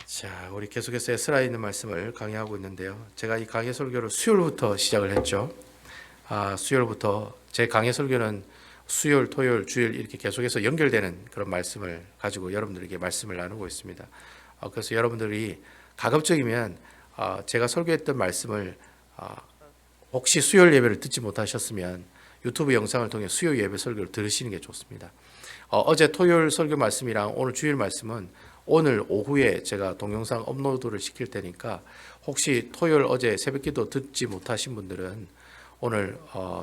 자, 우리 계속해서 에스라에 있는 말씀을 강의하고 있는데요. 제가 이 강의 설교를 수요일부터 시작을 했죠. 수요일부터 제 강의 설교는 수요일, 토요일, 주일 이렇게 계속해서 연결되는 그런 말씀을 가지고 여러분들에게 말씀을 나누고 있습니다. 그래서 여러분들이 가급적이면 제가 설교했던 말씀을 혹시 수요일 예배를 듣지 못하셨으면 유튜브 영상을 통해 수요 예배 설교를 들으시는 게 좋습니다. 어제 토요일 설교 말씀이랑 오늘 주일 말씀은 오늘 오후에 제가 동영상 업로드를 시킬 테니까 혹시 토요일 어제 새벽기도 듣지 못하신 분들은 오늘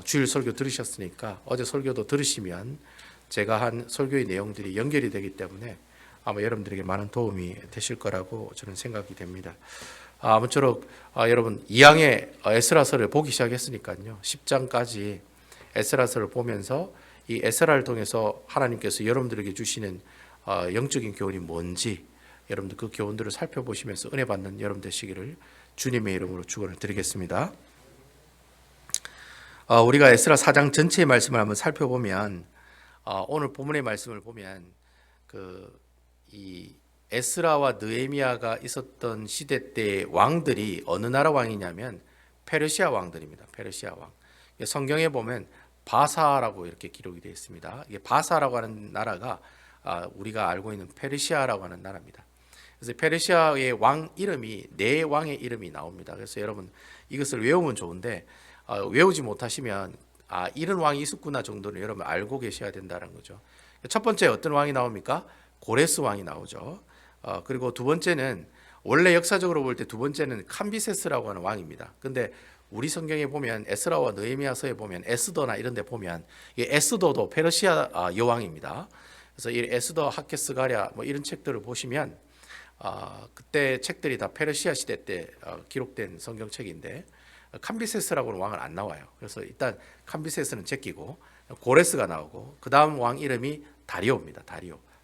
주일 설교 들으셨으니까 어제 설교도 들으시면 제가 한 설교의 내용들이 연결이 되기 때문에 아마 여러분들에게 많은 도움이 되실 거라고 저는 생각이 됩니다. 아무쪼록 여러분 2장의 에스라서를 보기 시작했으니까요. 10장까지 에스라서를 보면서 이 에스라를 통해서 하나님께서 여러분들에게 주시는 영적인 교훈이 뭔지 여러분들 그 교훈들을 살펴보시면서 은혜 받는 여러분 되시기를 주님의 이름으로 축원을 드리겠습니다. 우리가 에스라 4장 전체의 말씀을 한번 살펴보면 오늘 본문의 말씀을 보면 이 에스라와 느헤미야가 있었던 시대 때 왕들이 어느 나라 왕이냐면 페르시아 왕들입니다. 페르시아 왕. 성경에 보면 바사라고 이렇게 기록이 되어 있습니다. 이게 바사라고 하는 나라가 우리가 알고 있는 페르시아라고 하는 나라입니다. 그래서 페르시아의 왕 이름이 네 왕의 이름이 나옵니다. 그래서 여러분 이것을 외우면 좋은데 외우지 못하시면 이런 왕이 있었구나 정도는 여러분 알고 계셔야 된다는 거죠. 첫 번째 어떤 왕이 나옵니까? 고레스 왕이 나오죠. 그리고 두 번째는 원래 역사적으로 볼 때 두 번째는 캄비세스라고 하는 왕입니다. 근데 우리 성경에 보면 에스라와 느헤미야서에 보면 에스더나 이런 데 보면 이 에스더도 페르시아 여왕입니다. 그래서 이 에스더 하케스가랴 뭐 이런 책들을 보시면 그때 책들이 다 페르시아 시대 때 기록된 성경책인데 캄비세스라고는 왕은 안 나와요. 그래서 일단 캄비세스는 제끼고 고레스가 나오고 그 다음 왕 이름이 다리오입니다.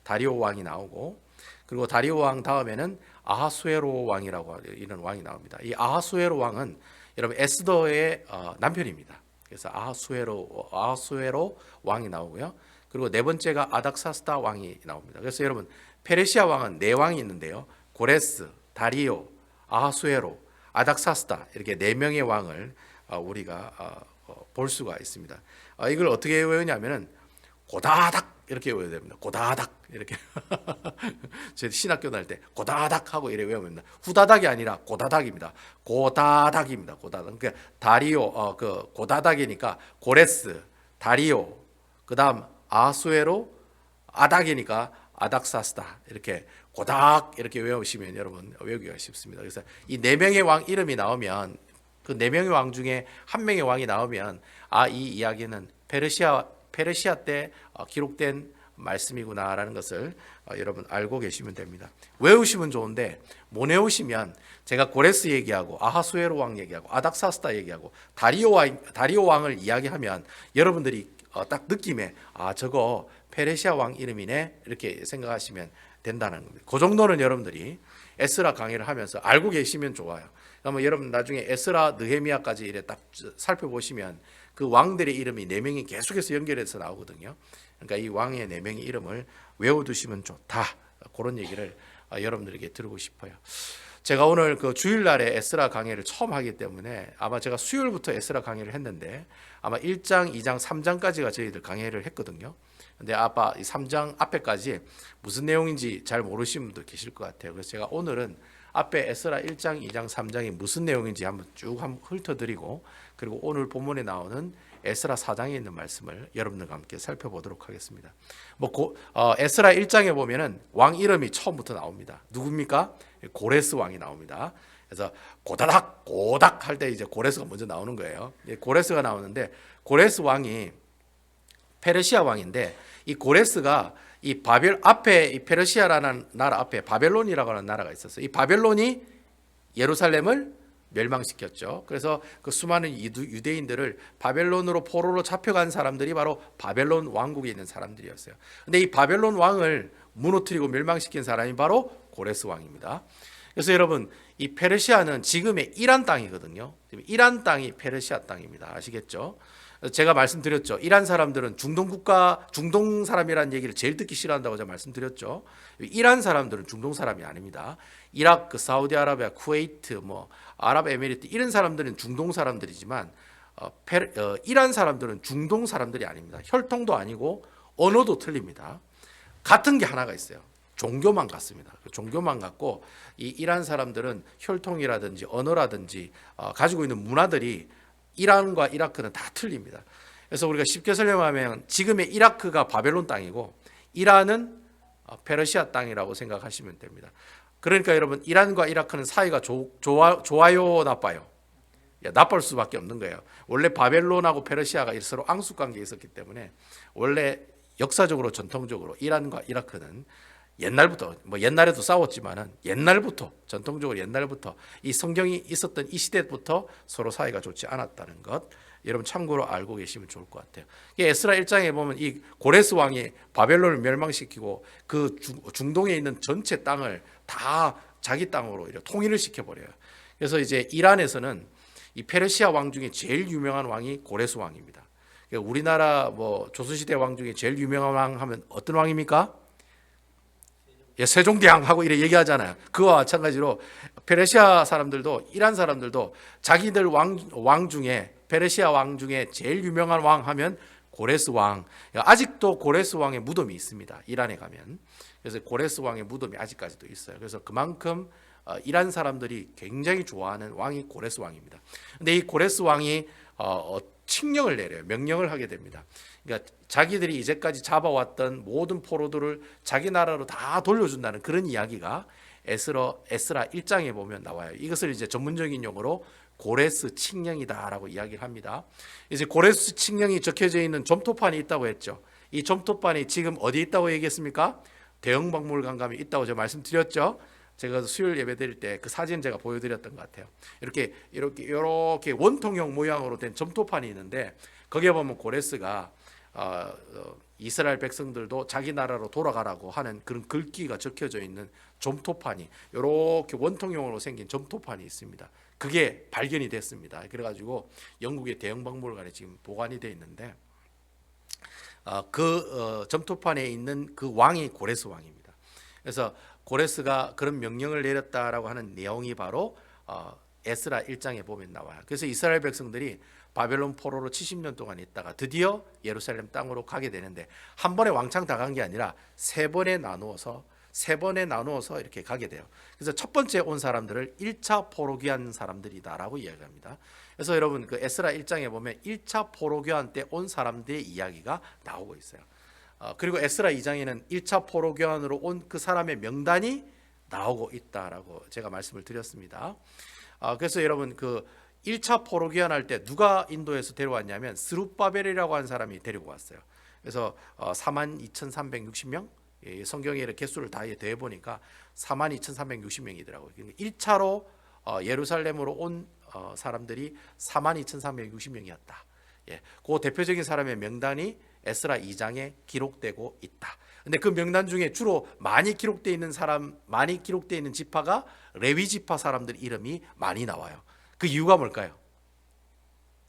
다리오 왕이 나오고 그리고 다리오 왕 다음에는 아하수에로 왕이라고 이런 왕이 나옵니다. 이 아하수에로 왕은 여러분 에스더의 남편입니다. 그래서 아하수에로 왕이 나오고요. 그리고 네 번째가 아닥사스다 왕이 나옵니다. 그래서 여러분 페르시아 왕은 네 왕이 있는데요. 고레스, 다리오, 아하수에로, 아닥사스다 이렇게 네 명의 왕을 우리가 볼 수가 있습니다. 이걸 어떻게 외우냐면은 고다닥 이렇게 외워야 됩니다. 고다닥 이렇게 제 신학교 다닐 때 고다닥 하고 이래 외우면 후다닥이 아니라 고다닥입니다. 고다닥입니다. 고다닥. 그러니까 다리오 그 고다닥이니까 고레스, 다리오, 그다음 아수에로, 아닥이니까 아닥사스다 이렇게 고닥 이렇게 외우시면 여러분 외우기가 쉽습니다. 그래서 이 네 명의 왕 이름이 나오면 그 네 명의 왕 중에 한 명의 왕이 나오면 이 이야기는 페르시아 때 기록된 말씀이구나라는 것을 여러분 알고 계시면 됩니다. 외우시면 좋은데 못 외우시면 제가 고레스 얘기하고 아하수에로 왕 얘기하고 아닥사스다 얘기하고 다리오 왕을 이야기하면 여러분들이 딱 느낌에 저거 페르시아 왕 이름이네 이렇게 생각하시면 된다는 겁니다. 그 정도는 여러분들이 에스라 강의를 하면서 알고 계시면 좋아요. 그러면 여러분 나중에 에스라 느헤미야까지 이래 딱 살펴보시면 그 왕들의 이름이 네 명이 계속해서 연결해서 나오거든요. 그러니까 이 왕의 네 명의 이름을 외워두시면 좋다. 그런 얘기를 여러분들에게 드리고 싶어요. 제가 오늘 그 주일날에 에스라 강의를 처음 하기 때문에 아마 제가 수요일부터 에스라 강의를 했는데 아마 1장, 2장, 3장까지가 저희들 강의를 했거든요. 근데 아빠 이 3장 앞에까지 무슨 내용인지 잘 모르시는 분도 계실 것 같아요. 그래서 제가 오늘은 앞에 에스라 1장, 2장, 3장이 무슨 내용인지 한번 쭉 훑어드리고 그리고 오늘 본문에 나오는 에스라 4장에 있는 말씀을 여러분들과 함께 살펴보도록 하겠습니다. 에스라 1장에 보면은 왕 이름이 처음부터 나옵니다. 누굽니까? 고레스 왕이 나옵니다. 그래서 고닥 할 때 이제 고레스가 먼저 나오는 거예요. 고레스가 나오는데 고레스 왕이 페르시아 왕인데 이 고레스가 이 앞에 이 페르시아라는 나라 앞에 바벨론이라고 하는 나라가 있었어요. 이 바벨론이 예루살렘을 멸망시켰죠. 그래서 그 수많은 유대인들을 바벨론으로 포로로 잡혀간 사람들이 바로 바벨론 왕국에 있는 사람들이었어요. 근데 이 바벨론 왕을 무너뜨리고 멸망시킨 사람이 바로 고레스 왕입니다. 그래서 여러분 이 페르시아는 지금의 이란 땅이거든요. 이란 땅이 페르시아 땅입니다. 아시겠죠? 제가 말씀드렸죠. 이란 사람들은 중동 국가, 중동 사람이라는 얘기를 제일 듣기 싫어한다고 제가 말씀드렸죠. 이란 사람들은 중동 사람이 아닙니다. 이라크, 사우디아라비아, 쿠웨이트, 뭐 아랍에미리트 이런 사람들은 중동 사람들이지만 이란 사람들은 중동 사람들이 아닙니다. 혈통도 아니고 언어도 틀립니다. 같은 게 하나가 있어요. 종교만 같습니다. 종교만 같고 이 이란 사람들은 혈통이라든지 언어라든지 가지고 있는 문화들이 이란과 이라크는 다 틀립니다. 그래서 우리가 쉽게 설명하면 지금의 이라크가 바벨론 땅이고 이란은 페르시아 땅이라고 생각하시면 됩니다. 그러니까 여러분 이란과 이라크는 사이가 좋아요, 나빠요? 나쁠 수밖에 없는 거예요. 원래 바벨론하고 페르시아가 서로 앙숙 관계에 있었기 때문에 원래 역사적으로 전통적으로 이란과 이라크는 옛날부터 뭐 옛날에도 싸웠지만은 옛날부터 전통적으로 옛날부터 이 성경이 있었던 이 시대부터 서로 사이가 좋지 않았다는 것 여러분 참고로 알고 계시면 좋을 것 같아요. 에스라 1장에 보면 이 고레스 왕이 바벨론을 멸망시키고 그 중동에 있는 전체 땅을 다 자기 땅으로 이렇게 통일을 시켜버려요. 그래서 이제 이란에서는 이 페르시아 왕 중에 제일 유명한 왕이 고레스 왕입니다. 우리나라 뭐 조선시대 왕 중에 제일 유명한 왕 하면 어떤 왕입니까? 세종대왕하고 이렇게 얘기하잖아요. 그와 마찬가지로 페르시아 사람들도 이란 사람들도 자기들 왕 중에 페르시아 왕 중에 제일 유명한 왕 하면 고레스 왕. 아직도 고레스 왕의 무덤이 있습니다. 이란에 가면. 그래서 고레스 왕의 무덤이 아직까지도 있어요. 그래서 그만큼 이란 사람들이 굉장히 좋아하는 왕이 고레스 왕입니다. 근데 이 고레스 왕이 칙령을 내려요. 명령을 하게 됩니다. 그러니까 자기들이 이제까지 잡아왔던 모든 포로들을 자기 나라로 다 돌려준다는 그런 이야기가 에스라 1장에 보면 나와요. 이것을 이제 전문적인 용어로 고레스 칙령이다라고 이야기를 합니다. 이제 고레스 칙령이 적혀져 있는 점토판이 있다고 했죠. 이 점토판이 지금 어디 있다고 얘기했습니까? 대형박물관 가면 있다고 제가 말씀드렸죠. 제가 수요일 예배 드릴 때 그 사진 제가 보여드렸던 것 같아요. 이렇게 원통형 모양으로 된 점토판이 있는데 거기에 보면 고레스가 이스라엘 백성들도 자기 나라로 돌아가라고 하는 그런 글귀가 적혀져 있는 점토판이 이렇게 원통형으로 생긴 점토판이 있습니다. 그게 발견이 됐습니다. 그래가지고 영국의 대형박물관에 지금 보관이 되어 있는데 점토판에 있는 그 왕이 고레스 왕입니다. 그래서 고레스가 그런 명령을 내렸다라고 하는 내용이 바로 에스라 1장에 보면 나와요. 그래서 이스라엘 백성들이 바벨론 포로로 70년 동안 있다가 드디어 예루살렘 땅으로 가게 되는데 한 번에 왕창 다 간 게 아니라 세 번에 나누어서 이렇게 가게 돼요. 그래서 첫 번째 온 사람들을 1차 포로 귀환 사람들이다라고 이야기합니다. 그래서 여러분 그 에스라 1장에 보면 1차 포로 귀환 때 온 사람들의 이야기가 나오고 있어요. 그리고 에스라 2장에는 1차 포로 귀환으로 온 그 사람의 명단이 나오고 있다라고 제가 말씀을 드렸습니다. 그래서 여러분 그 1차 포로 귀환할 때 누가 인도에서 데려왔냐면 스룹바벨이라고 하는 사람이 데리고 왔어요. 그래서 42,360명 성경에 이렇게 개수를 다 더해 보니까 42,360명이더라고요. 1차로 예루살렘으로 온 사람들이 42,360명이었다. 그 대표적인 사람의 명단이 에스라 2장에 기록되고 있다. 근데 그 명단 중에 주로 많이 기록되어 있는 지파가 레위 지파 사람들 이름이 많이 나와요. 그 이유가 뭘까요?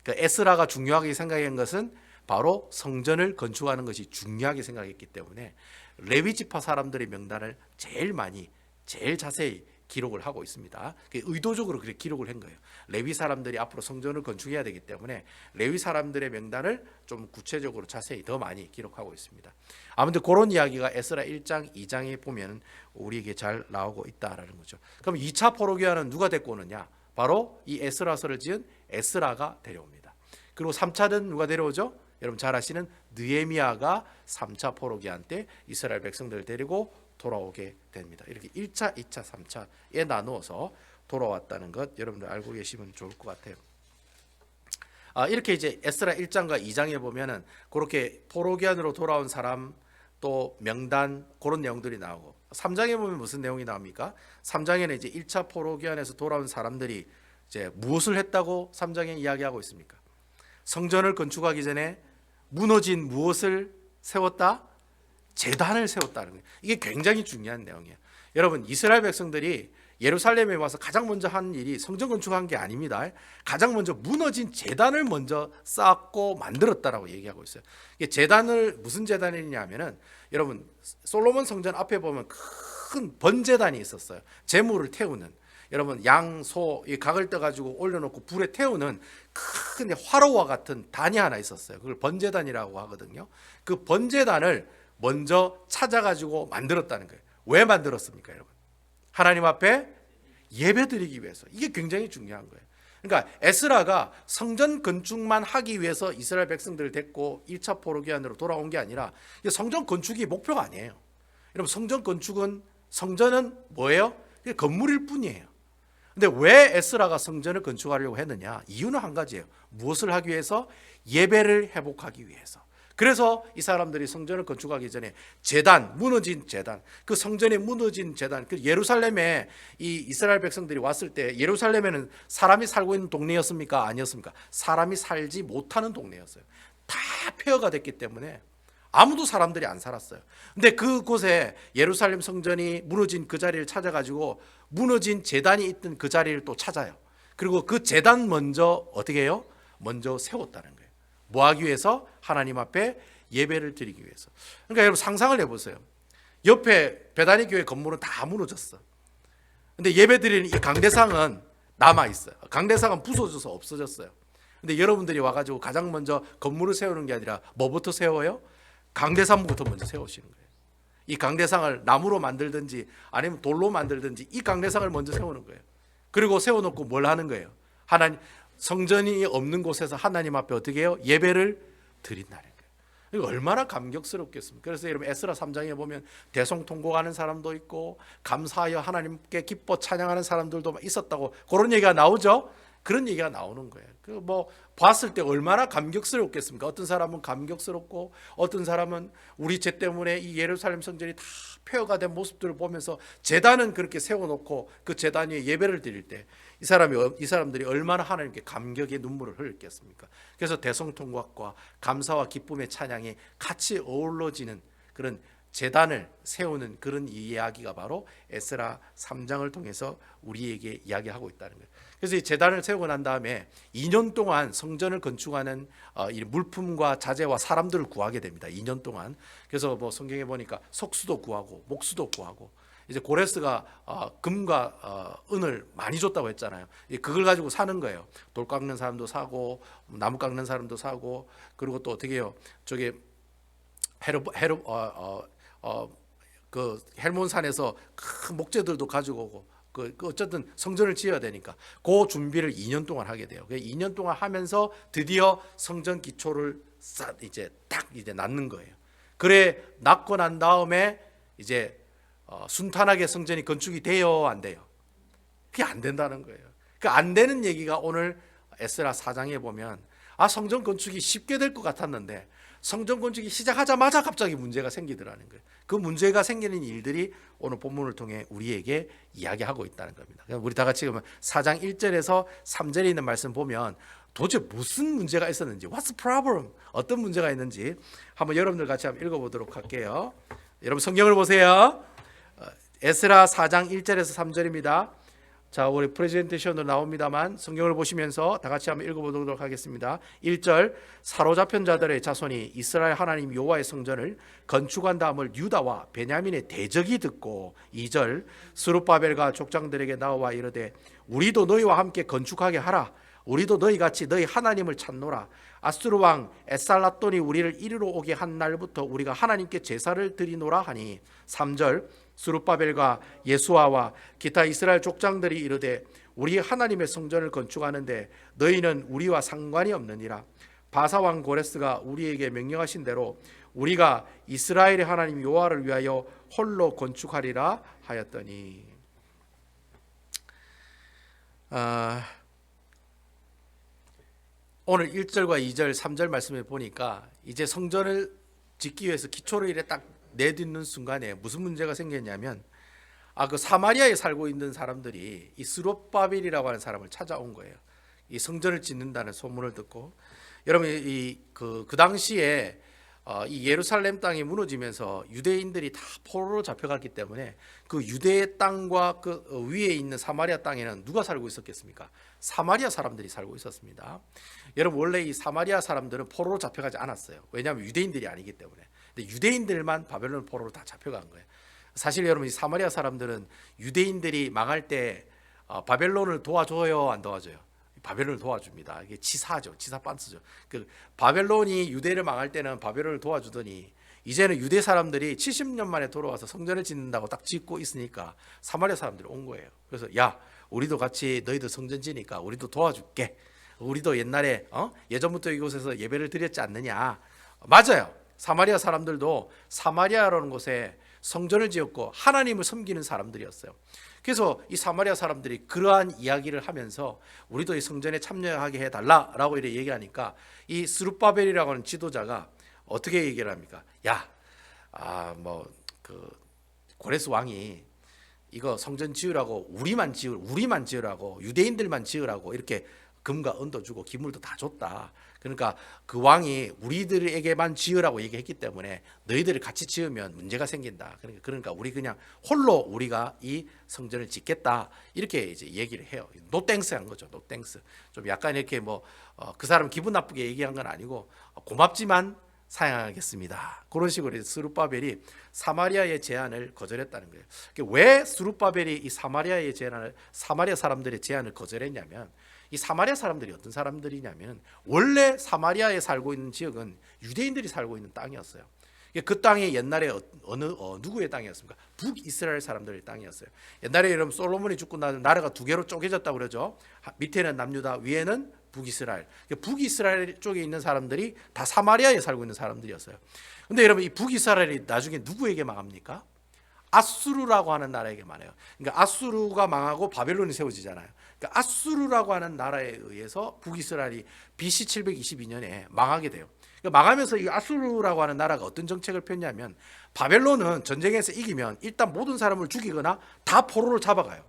에스라가 중요하게 생각한 것은 바로 성전을 건축하는 것이 중요하게 생각했기 때문에 레위 지파 사람들의 명단을 제일 자세히 기록을 하고 있습니다. 의도적으로 그렇게 기록을 한 거예요. 레위 사람들이 앞으로 성전을 건축해야 되기 때문에 레위 사람들의 명단을 좀 구체적으로 자세히 더 많이 기록하고 있습니다. 아무튼 그런 이야기가 에스라 1장, 2장에 보면 우리에게 잘 나오고 있다라는 거죠. 그럼 2차 포로 귀환은 누가 데리고 오느냐? 바로 이 에스라서를 지은 에스라가 데려옵니다. 그리고 3차는 누가 데려오죠? 여러분 잘 아시는 느헤미야가 3차 포로 귀환 때 이스라엘 백성들을 데리고 돌아오게 됩니다. 이렇게 1차, 2차, 3차에 나누어서 돌아왔다는 것 여러분들 알고 계시면 좋을 것 같아요. 이렇게 이제 에스라 1장과 2장에 보면은 그렇게 포로 귀환으로 돌아온 사람 또 명단 그런 내용들이 나오고 3장에 보면 무슨 내용이 나옵니까? 3장에는 이제 1차 포로 귀환에서 돌아온 사람들이 이제 무엇을 했다고 3장에 이야기하고 있습니까? 성전을 건축하기 전에 무너진 무엇을 세웠다? 재단을 세웠다는 거예요. 이게 굉장히 중요한 내용이에요. 여러분 이스라엘 백성들이 예루살렘에 와서 가장 먼저 한 일이 성전 건축한 게 아닙니다. 가장 먼저 무너진 제단을 먼저 쌓고 만들었다라고 얘기하고 있어요. 이게 제단을 무슨 제단이냐면은 여러분 솔로몬 성전 앞에 보면 큰 번제단이 있었어요. 제물을 태우는 여러분 양, 소 이 각을 떠가지고 올려놓고 불에 태우는 큰 화로와 같은 단이 하나 있었어요. 그걸 번제단이라고 하거든요. 그 번제단을 먼저 찾아가지고 만들었다는 거예요. 왜 만들었습니까, 여러분? 하나님 앞에 예배드리기 위해서. 이게 굉장히 중요한 거예요. 그러니까 에스라가 성전 건축만 하기 위해서 이스라엘 백성들을 데리고 1차 포로기한으로 돌아온 게 아니라 성전 건축이 목표가 아니에요. 여러분 성전은 뭐예요? 건물일 뿐이에요. 근데 왜 에스라가 성전을 건축하려고 했느냐? 이유는 한 가지예요. 무엇을 하기 위해서? 예배를 회복하기 위해서. 그래서 이 사람들이 성전을 건축하기 전에 무너진 제단, 그 성전에 무너진 제단, 그 예루살렘에 이 이스라엘 백성들이 왔을 때 예루살렘에는 사람이 살고 있는 동네였습니까? 아니었습니까? 사람이 살지 못하는 동네였어요. 다 폐허가 됐기 때문에 아무도 사람들이 안 살았어요. 근데 그곳에 예루살렘 성전이 무너진 그 자리를 찾아가지고 무너진 제단이 있던 그 자리를 또 찾아요. 그리고 그 제단 먼저 어떻게 해요? 먼저 세웠다는 거예요. 뭐 하기 위해서? 하나님 앞에 예배를 드리기 위해서. 그러니까 여러분 상상을 해보세요. 옆에 베다니 교회 건물은 다 무너졌어. 근데 예배 드리는 이 강대상은 남아있어요. 강대상은 부서져서 없어졌어요. 근데 여러분들이 와가지고 가장 먼저 건물을 세우는 게 아니라 뭐부터 세워요? 강대상부터 먼저 세우시는 거예요. 이 강대상을 나무로 만들든지 아니면 돌로 만들든지 이 강대상을 먼저 세우는 거예요. 그리고 세워놓고 뭘 하는 거예요? 하나님 성전이 없는 곳에서 하나님 앞에 어떻게 해요? 예배를 드린다는 거예요. 이거 얼마나 감격스럽겠습니까? 그래서 여러분 에스라 3장에 보면 대성통곡하는 사람도 있고 감사하여 하나님께 기뻐 찬양하는 사람들도 있었다고 그런 얘기가 나오죠. 그런 얘기가 나오는 거예요. 그 뭐 봤을 때 얼마나 감격스럽겠습니까? 어떤 사람은 감격스럽고 어떤 사람은 우리 죄 때문에 이 예루살렘 성전이 다 폐허가 된 모습들을 보면서 제단은 그렇게 세워놓고 그 제단 위에 예배를 드릴 때 이 사람들이 얼마나 하나님께 감격의 눈물을 흘렸겠습니까? 그래서 대성통곡과 감사와 기쁨의 찬양이 같이 어우러지는 그런 제단을 세우는 그런 이야기가 바로 에스라 3장을 통해서 우리에게 이야기하고 있다는 거예요. 그래서 이 제단을 세우고 난 다음에 2년 동안 성전을 건축하는 이 물품과 자재와 사람들을 구하게 됩니다. 2년 동안. 그래서 뭐 성경에 보니까 석수도 구하고 목수도 구하고 이제 고레스가 금과 은을 많이 줬다고 했잖아요. 그걸 가지고 사는 거예요. 돌 깎는 사람도 사고 나무 깎는 사람도 사고 그리고 또 어떻게 해요? 저게 그 헬몬산에서 큰 목재들도 가지고 오고 그 어쨌든 성전을 지어야 되니까 그 준비를 2년 동안 하게 돼요. 2년 동안 하면서 드디어 성전 기초를 이제 딱 낳는 거예요. 그래 낳고 난 다음에 이제 순탄하게 성전이 건축이 돼요, 안 돼요? 그게 안 된다는 거예요. 그 안 되는 얘기가 오늘 에스라 4장에 보면 성전 건축이 쉽게 될 것 같았는데 성전 건축이 시작하자마자 갑자기 문제가 생기더라는 거예요. 그 문제가 생기는 일들이 오늘 본문을 통해 우리에게 이야기하고 있다는 겁니다. 우리 다 같이 그러면 4장 1절에서 3절에 있는 말씀 보면 도대체 무슨 문제가 있었는지, what's the problem? 어떤 문제가 있는지 한번 여러분들 같이 한번 읽어보도록 할게요. 여러분 성경을 보세요. 에스라 4장 1절에서 3절입니다. 자, 우리 프레젠테이션으로 나옵니다만 성경을 보시면서 다 같이 한번 읽어보도록 하겠습니다. 1절 사로잡힌 자들의 자손이 이스라엘 하나님 여호와의 성전을 건축한 다음을 유다와 베냐민의 대적이 듣고 2절 스룹바벨과 족장들에게 나와 이르되 우리도 너희와 함께 건축하게 하라. 우리도 너희같이 너희 하나님을 찾노라. 아수르 왕 에살라돈이 우리를 이리로 오게 한 날부터 우리가 하나님께 제사를 드리노라 하니 3절 스룹바벨과 예수아와 기타 이스라엘 족장들이 이르되 우리 하나님의 성전을 건축하는데 너희는 우리와 상관이 없느니라. 바사 왕 고레스가 우리에게 명령하신 대로 우리가 이스라엘의 하나님 여호와를 위하여 홀로 건축하리라 하였더니 오늘 1절과 2절, 3절 말씀을 보니까 이제 성전을 짓기 위해서 기초를 이래 딱 내딛는 순간에 무슨 문제가 생겼냐면 그 사마리아에 살고 있는 사람들이 이 스룹바벨이라고 하는 사람을 찾아온 거예요. 이 성전을 짓는다는 소문을 듣고 여러분 그 당시에 이 예루살렘 땅이 무너지면서 유대인들이 다 포로로 잡혀갔기 때문에 그 유대의 땅과 그 위에 있는 사마리아 땅에는 누가 살고 있었겠습니까? 사마리아 사람들이 살고 있었습니다. 여러분, 원래 이 사마리아 사람들은 포로로 잡혀가지 않았어요. 왜냐하면 유대인들이 아니기 때문에. 근데 유대인들만 바벨론 포로로 다 잡혀간 거예요. 사실 여러분, 이 사마리아 사람들은 유대인들이 망할 때 바벨론을 도와줘요, 안 도와줘요? 바벨론을 도와줍니다. 이게 치사죠. 치사 빤스죠. 그 바벨론이 유대를 망할 때는 바벨론을 도와주더니 이제는 유대 사람들이 70년 만에 돌아와서 성전을 짓는다고 딱 짓고 있으니까 사마리아 사람들이 온 거예요. 그래서 야, 우리도 같이 너희들 성전 지니까 우리도 도와줄게. 우리도 옛날에 예전부터 이곳에서 예배를 드렸지 않느냐. 맞아요. 사마리아 사람들도 사마리아라는 곳에 성전을 지었고 하나님을 섬기는 사람들이었어요. 그래서 이 사마리아 사람들이 그러한 이야기를 하면서 우리도 이 성전에 참여하게 해달라라고 이렇게 얘기하니까 이 스룹바벨이라고 하는 지도자가 어떻게 얘기를 합니까? 야, 그 고레스 왕이 이거 성전 지으라고 우리만 지으라고 유대인들만 지으라고 이렇게 금과 은도 주고 기물도 다 줬다. 그러니까 그 왕이 우리들에게만 지으라고 얘기했기 때문에 너희들이 같이 지으면 문제가 생긴다. 그러니까 우리 그냥 홀로 우리가 이 성전을 짓겠다. 이렇게 이제 얘기를 해요. 노 땡스 한 거죠. 노 땡스. 좀 약간 이렇게 그 사람 기분 나쁘게 얘기한 건 아니고 고맙지만 사양하겠습니다. 그런 식으로 스룹바벨이 사마리아의 제안을 거절했다는 거예요. 왜 스룹바벨이 이 사마리아 사람들의 제안을 거절했냐면 이 사마리아 사람들이 어떤 사람들이냐면 원래 사마리아에 살고 있는 지역은 유대인들이 살고 있는 땅이었어요. 그 땅이 옛날에 누구의 땅이었습니까? 북이스라엘 사람들의 땅이었어요. 옛날에 여러분 솔로몬이 죽고 나서 나라가 두 개로 쪼개졌다고 그러죠. 밑에는 남유다, 위에는 북이스라엘. 북이스라엘 쪽에 있는 사람들이 다 사마리아에 살고 있는 사람들이었어요. 근데 여러분, 이 북이스라엘이 나중에 누구에게 망합니까? 아수르라고 하는 나라에게 망해요. 그러니까 아수르가 망하고 바벨론이 세워지잖아요. 그러니까 아수르라고 하는 나라에 의해서 북이스라엘이 BC 722년에 망하게 돼요. 그러니까 망하면서 이 아수르라고 하는 나라가 어떤 정책을 폈냐면 바벨론은 전쟁에서 이기면 일단 모든 사람을 죽이거나 다 포로로 잡아가요.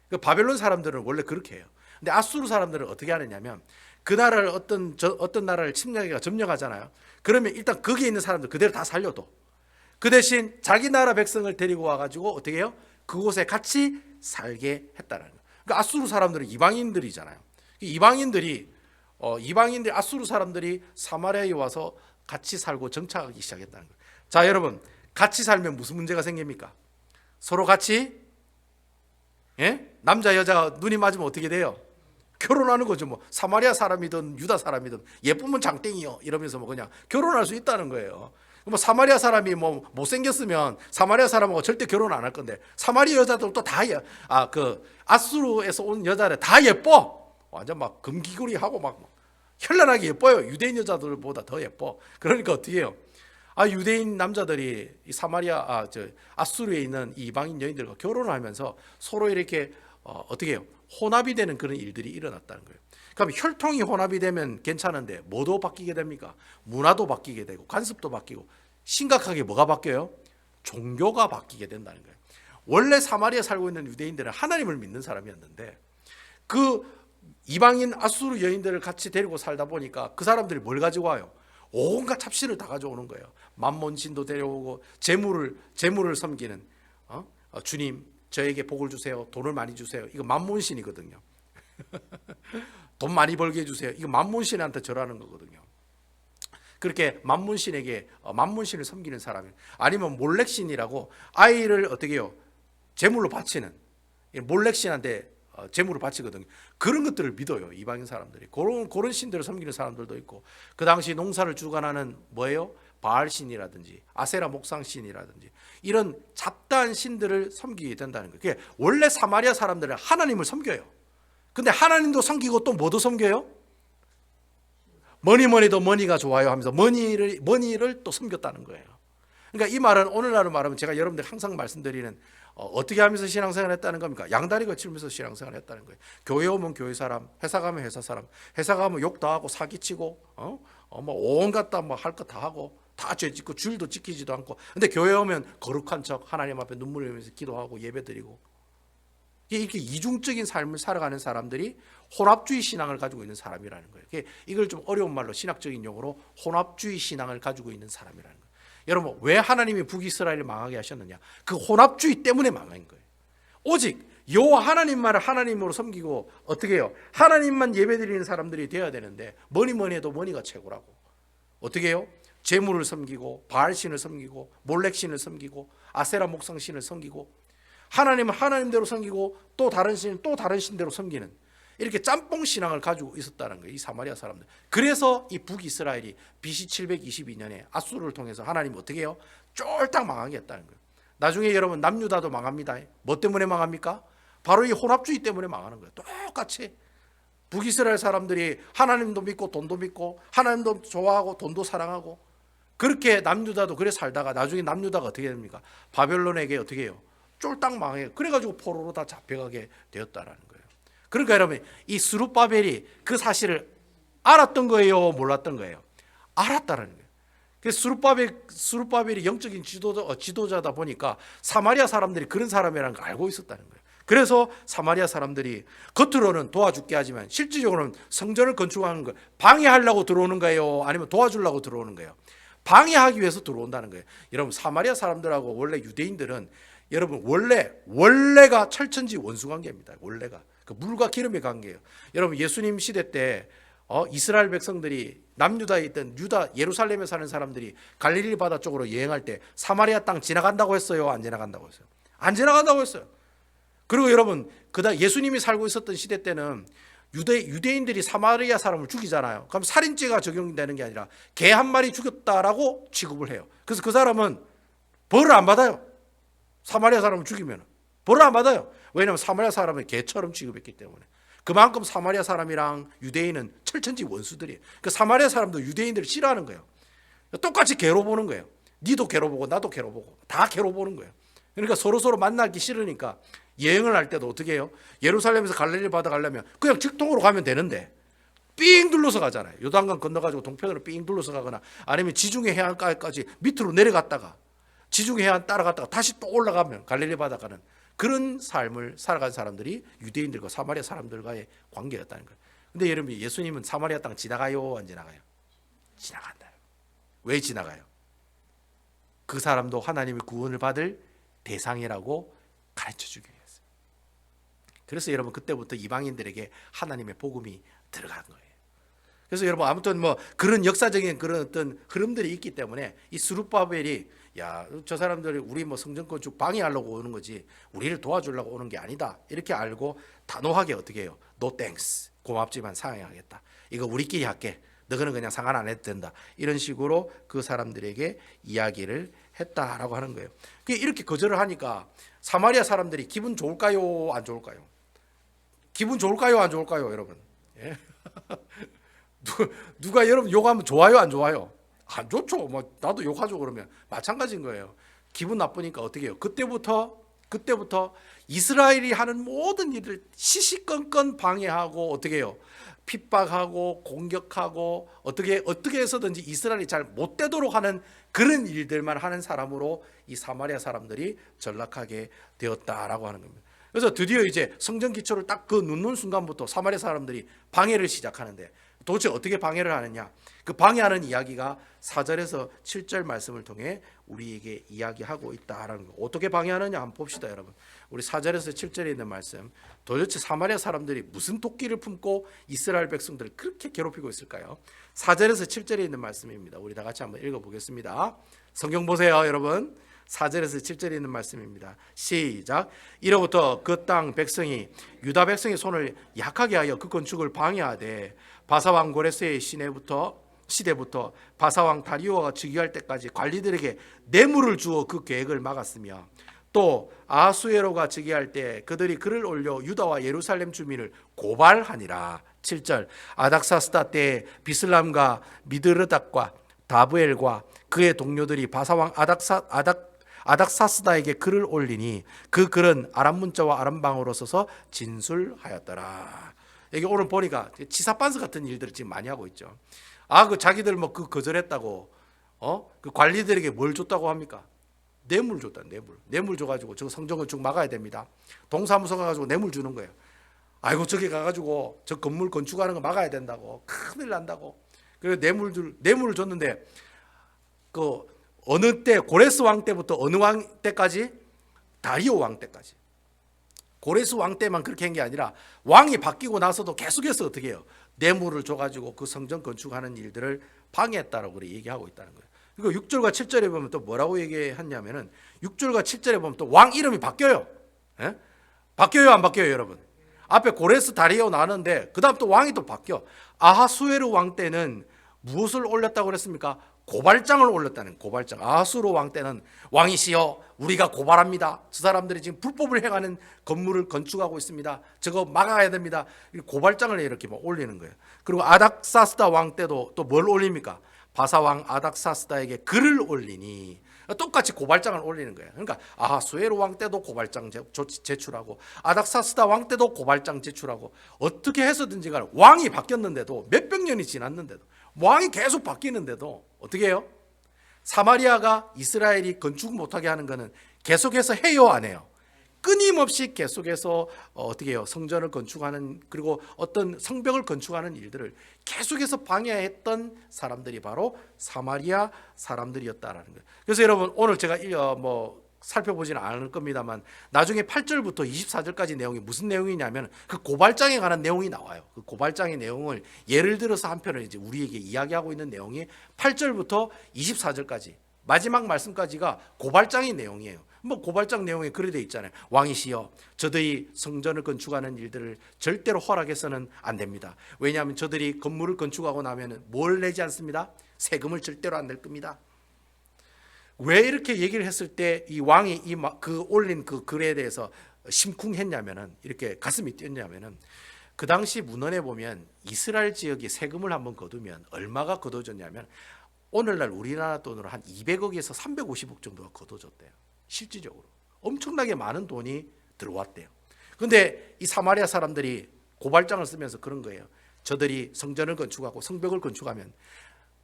그러니까 바벨론 사람들은 원래 그렇게 해요. 근데 아수르 사람들은 어떻게 하느냐면 그 나라를 어떤 나라를 점령하잖아요. 그러면 일단 거기에 있는 사람들 그대로 다 살려도 그 대신 자기 나라 백성을 데리고 와가지고 어떻게 해요? 그곳에 같이 살게 했다는 거예요. 그러니까 아수르 사람들은 이방인들이잖아요. 이방인들 아수르 사람들이 사마리아에 와서 같이 살고 정착하기 시작했다는 거예요. 자, 여러분, 같이 살면 무슨 문제가 생깁니까? 서로 같이 남자 여자 눈이 맞으면 어떻게 돼요? 결혼하는 거죠. 사마리아 사람이든 유다 사람이든 예쁘면 장땡이요 이러면서 그냥 결혼할 수 있다는 거예요. 사마리아 사람이 못생겼으면 사마리아 사람하고 절대 결혼 안 할 건데 사마리아 여자들도 다 아수르에서 온 여자들 다 예뻐. 완전 막 금기구리하고 막 현란하게 예뻐요. 유대인 여자들보다 더 예뻐. 그러니까 어떻게 해요? 유대인 남자들이 이 아수르에 있는 이 이방인 여인들과 결혼을 하면서 서로 이렇게 어떻게 해요? 혼합이 되는 그런 일들이 일어났다는 거예요. 그럼 혈통이 혼합이 되면 괜찮은데 뭐도 바뀌게 됩니까? 문화도 바뀌게 되고 관습도 바뀌고 심각하게 뭐가 바뀌어요? 종교가 바뀌게 된다는 거예요. 원래 사마리아에 살고 있는 유대인들은 하나님을 믿는 사람이었는데 그 이방인 아수르 여인들을 같이 데리고 살다 보니까 그 사람들이 뭘 가지고 와요? 온갖 잡신을 다 가져오는 거예요. 만몬신도 데려오고 재물을 섬기는 주님 저에게 복을 주세요. 돈을 많이 주세요. 이거 만몬신이거든요. 돈 많이 벌게 해주세요. 이거 만몬신한테 절하는 거거든요. 그렇게 만몬신에게 만몬신을 섬기는 사람이 아니면 몰렉신이라고 아이를 어떻게 해요? 제물로 바치는 몰렉신한테 제물을 바치거든요. 그런 것들을 믿어요. 이방인 사람들이. 그런 신들을 섬기는 사람들도 있고 그 당시 농사를 주관하는 뭐예요? 바알신이라든지 아세라 목상신이라든지 이런 잡다한 신들을 섬기게 된다는 거예요. 그게 원래 사마리아 사람들은 하나님을 섬겨요. 근데 하나님도 섬기고 또 뭐도 섬겨요? 뭐니도 머니가 좋아요 하면서 머니를 또 섬겼다는 거예요. 그러니까 이 말은 오늘날로 말하면 제가 여러분들 항상 말씀드리는 어떻게 하면서 신앙생활 했다는 겁니까? 양다리 거치면서 신앙생활 했다는 거예요. 교회 오면 교회 사람, 회사 가면 회사 사람, 회사 가면 욕도 하고 사기치고 온갖 다 할 거 다 하고 다 죄 짓고 주일도 지키지도 않고 근데 교회 오면 거룩한 척 하나님 앞에 눈물 흘리면서 기도하고 예배드리고 이렇게 이중적인 삶을 살아가는 사람들이 혼합주의 신앙을 가지고 있는 사람이라는 거예요. 이걸 좀 어려운 말로 신학적인 용어로 혼합주의 신앙을 가지고 있는 사람이라는 거예요. 여러분, 왜 하나님이 북이스라엘을 망하게 하셨느냐? 그 혼합주의 때문에 망한 거예요. 오직 여호와 하나님만을 하나님으로 섬기고 어떻게 해요? 하나님만 예배드리는 사람들이 되어야 되는데 뭐니 해도 뭐니가 최고라고. 어떻게 해요? 재물을 섬기고 바알신을 섬기고 몰렉신을 섬기고 아세라 목상신을 섬기고 하나님은 하나님대로 섬기고 또 다른 신은 또 다른 신대로 섬기는 이렇게 짬뽕 신앙을 가지고 있었다는 거예요. 이 사마리아 사람들. 그래서 이 북이스라엘이 BC 722년에 아수르를 통해서 하나님 어떻게 해요? 쫄딱 망하게 했다는 거예요. 나중에 여러분 남유다도 망합니다. 뭐 때문에 망합니까? 바로 이 혼합주의 때문에 망하는 거예요. 똑같이 북이스라엘 사람들이 하나님도 믿고 돈도 믿고 하나님도 좋아하고 돈도 사랑하고 그렇게 남유다도 그래 살다가 나중에 남유다가 어떻게 됩니까? 바벨론에게 어떻게 해요? 쫄딱 망해요. 그래가지고 포로로 다 잡혀가게 되었다라는 거예요. 그러니까 여러분 이 스룹바벨이 그 사실을 알았던 거예요? 몰랐던 거예요? 알았다는 거예요. 그래서 스룹바벨이 영적인 지도자다 보니까 사마리아 사람들이 그런 사람이라는 걸 알고 있었다는 거예요. 그래서 사마리아 사람들이 겉으로는 도와줄게 하지만 실질적으로는 성전을 건축하는 걸 방해하려고 들어오는 거예요? 아니면 도와주려고 들어오는 거예요? 방해하기 위해서 들어온다는 거예요. 여러분 사마리아 사람들하고 원래 유대인들은 여러분 원래가 철천지 원수 관계입니다. 원래가 그 물과 기름의 관계예요. 여러분 예수님 시대 때 이스라엘 백성들이 남유다에 있던 유다 예루살렘에 사는 사람들이 갈릴리 바다 쪽으로 여행할 때 사마리아 땅 지나간다고 했어요? 안 지나간다고 했어요? 안 지나간다고 했어요. 그리고 여러분 그다 예수님이 살고 있었던 시대 때는 유대인들이 사마리아 사람을 죽이잖아요. 그럼 살인죄가 적용되는 게 아니라 개 한 마리 죽였다라고 취급을 해요. 그래서 그 사람은 벌을 안 받아요. 사마리아 사람을 죽이면 벌을 안 받아요. 왜냐하면 사마리아 사람을 개처럼 취급했기 때문에. 그만큼 사마리아 사람이랑 유대인은 철천지 원수들이에요. 그 사마리아 사람도 유대인들을 싫어하는 거예요. 똑같이 개로 보는 거예요. 니도 개로 보고 나도 개로 보고 다 개로 보는 거예요. 그러니까 서로 만나기 싫으니까 여행을 할 때도 어떻게 해요? 예루살렘에서 갈릴리 바다 가려면 그냥 직통으로 가면 되는데 삥 둘러서 가잖아요. 요단강 건너가지고 동편으로 삥 둘러서 가거나 아니면 지중해 해안가까지 밑으로 내려갔다가 지중해 해안 따라갔다가 다시 또 올라가면 갈릴리 바다 가는 그런 삶을 살아간 사람들이 유대인들과 사마리아 사람들과의 관계였다는 거예요. 근데 여러분 예수님은 사마리아 땅 지나가요? 안 지나가요? 지나간다. 왜 지나가요? 그 사람도 하나님의 구원을 받을 대상이라고 가르쳐주기 위해서. 그래서 여러분 그때부터 이방인들에게 하나님의 복음이 들어간 거예요. 그래서 여러분 아무튼 뭐 그런 역사적인 그런 어떤 흐름들이 있기 때문에 이 스룹바벨이 야, 저 사람들이 우리 뭐 성전 건축 방해하려고 오는 거지 우리를 도와주려고 오는 게 아니다 이렇게 알고 단호하게 어떻게 해요? No thanks, 고맙지만 상행하겠다. 이거 우리끼리 할게. 너는 그냥 상관 안 해도 된다. 이런 식으로 그 사람들에게 이야기를 했다라고 하는 거예요. 이렇게 거절을 하니까 사마리아 사람들이 기분 좋을까요? 안 좋을까요? 기분 좋을까요? 안 좋을까요? 여러분 예? 누가 여러분 욕하면 좋아요? 안 좋아요? 안 좋죠. 뭐 나도 욕하죠. 그러면 마찬가지인 거예요. 기분 나쁘니까 어떻게 해요? 그때부터 이스라엘이 하는 모든 일을 시시건건 방해하고 어떻게 해요? 핍박하고 공격하고 어떻게 해서든지 이스라엘이 잘 못 되도록 하는 그런 일들만 하는 사람으로 이 사마리아 사람들이 전락하게 되었다라고 하는 겁니다. 그래서 드디어 이제 성전 기초를 딱 그 눕는 순간부터 사마리아 사람들이 방해를 시작하는데 도대체 어떻게 방해를 하느냐? 그 방해하는 이야기가 4절에서 7절 말씀을 통해 우리에게 이야기하고 있다라는 거. 어떻게 방해하느냐 한번 봅시다, 여러분. 우리 4절에서 7절에 있는 말씀. 도대체 사마리아 사람들이 무슨 도끼를 품고 이스라엘 백성들을 그렇게 괴롭히고 있을까요? 4절에서 7절에 있는 말씀입니다. 우리 다 같이 한번 읽어보겠습니다. 성경 보세요, 여러분. 4절에서 7절에 있는 말씀입니다. 시작. 이로부터 그 땅 백성이 유다 백성의 손을 약하게 하여 그 건축을 방해하되 바사왕 고레스의 시대부터 바사왕 다리오가 즉위할 때까지 관리들에게 뇌물을 주어 그 계획을 막았으며 또 아하수에로가 즉위할 때 그들이 글을 올려 유다와 예루살렘 주민을 고발하니라. 7절. 아닥사스다 때 비슬람과 미드르닥과 다브엘과 그의 동료들이 바사왕 아닥사스다에게 글을 올리니 그 글은 아람 문자와 아람방어로 써서 진술하였더라. 여기 오늘 보니까 치사반스 같은 일들을 지금 많이 하고 있죠. 그 자기들 뭐 그 거절했다고 그 관리들에게 뭘 줬다고 합니까? 뇌물 줬다. 뇌물 줘가지고 저 성전 건축 막아야 됩니다. 동사무소 가가지고 뇌물 주는 거예요. 아이고 저기 가가지고 저 건물 건축하는 거 막아야 된다고, 큰일 난다고. 그래서 뇌물을 줬는데 그 어느 때, 고레스 왕 때부터 어느 왕 때까지? 다리오 왕 때까지. 고레스 왕 때만 그렇게 한 게 아니라 왕이 바뀌고 나서도 계속해서 어떻게 해요? 뇌물을 줘가지고 그 성전 건축하는 일들을 방해했다라고 그렇게 얘기하고 있다는 거예요. 그리고 6절과 7절에 보면 또 뭐라고 얘기했냐면은 6절과 7절에 보면 또 왕 이름이 바뀌어요. 예? 바뀌어요, 안 바뀌어요, 여러분? 앞에 고레스 다리오 나왔는데 그 다음 또 왕이 또 바뀌어. 아하수에르 왕 때는 무엇을 올렸다고 그랬습니까? 고발장을 올렸다는, 고발장. 아하수로 왕 때는 왕이시여 우리가 고발합니다. 저 사람들이 지금 불법을 행하는 건물을 건축하고 있습니다. 저거 막아야 됩니다. 고발장을 이렇게 막 올리는 거예요. 그리고 아닥사스다 왕 때도 또 뭘 올립니까? 바사왕 아닥사스다에게 글을 올리니, 똑같이 고발장을 올리는 거예요. 그러니까 아하수에르 왕 때도 고발장 제출하고 아닥사스다 왕 때도 고발장 제출하고, 어떻게 해서든지 간에 왕이 바뀌었는데도, 몇백 년이 지났는데도, 왕이 계속 바뀌는데도 어떻게 해요? 사마리아가 이스라엘이 건축 못하게 하는 거는 계속해서 해요, 안 해요? 끊임없이 계속해서 어떻게 해요? 성전을 건축하는, 그리고 어떤 성벽을 건축하는 일들을 계속해서 방해했던 사람들이 바로 사마리아 사람들이었다라는 거예요. 그래서 여러분 오늘 제가 살펴보지는 않을 겁니다만 나중에 8절부터 24절까지 내용이 무슨 내용이냐면 그 고발장에 관한 내용이 나와요. 그 고발장의 내용을 예를 들어서 한편을 이제 우리에게 이야기하고 있는 내용이 8절부터 24절까지 마지막 말씀까지가 고발장의 내용이에요. 고발장 내용에 그래 돼 있잖아요. 왕이시여 저들이 성전을 건축하는 일들을 절대로 허락해서는 안 됩니다. 왜냐하면 저들이 건물을 건축하고 나면 뭘 내지 않습니다? 세금을 절대로 안 낼 겁니다. 왜 이렇게 얘기를 했을 때 이 왕이 그 올린 그 글에 대해서 심쿵했냐면은, 이렇게 가슴이 뛰었냐면은, 그 당시 문헌에 보면 이스라엘 지역이 세금을 한번 거두면 얼마가 거둬졌냐면 오늘날 우리나라 돈으로 한 200억에서 350억 정도가 거둬졌대요. 실질적으로 엄청나게 많은 돈이 들어왔대요. 그런데 이 사마리아 사람들이 고발장을 쓰면서 그런 거예요. 저들이 성전을 건축하고 성벽을 건축하면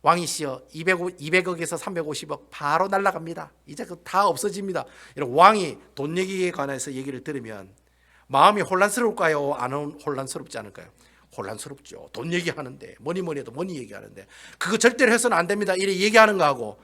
왕이시여 200억에서 350억 바로 날아갑니다. 이제 다 없어집니다. 이런 왕이 돈 얘기에 관해서 얘기를 들으면 마음이 혼란스러울까요? 안 혼란스럽지 않을까요? 혼란스럽죠. 돈 얘기하는데 뭐니 해도 뭐니 얘기하는데 그거 절대로 해서는 안 됩니다. 이렇게 얘기하는 거하고,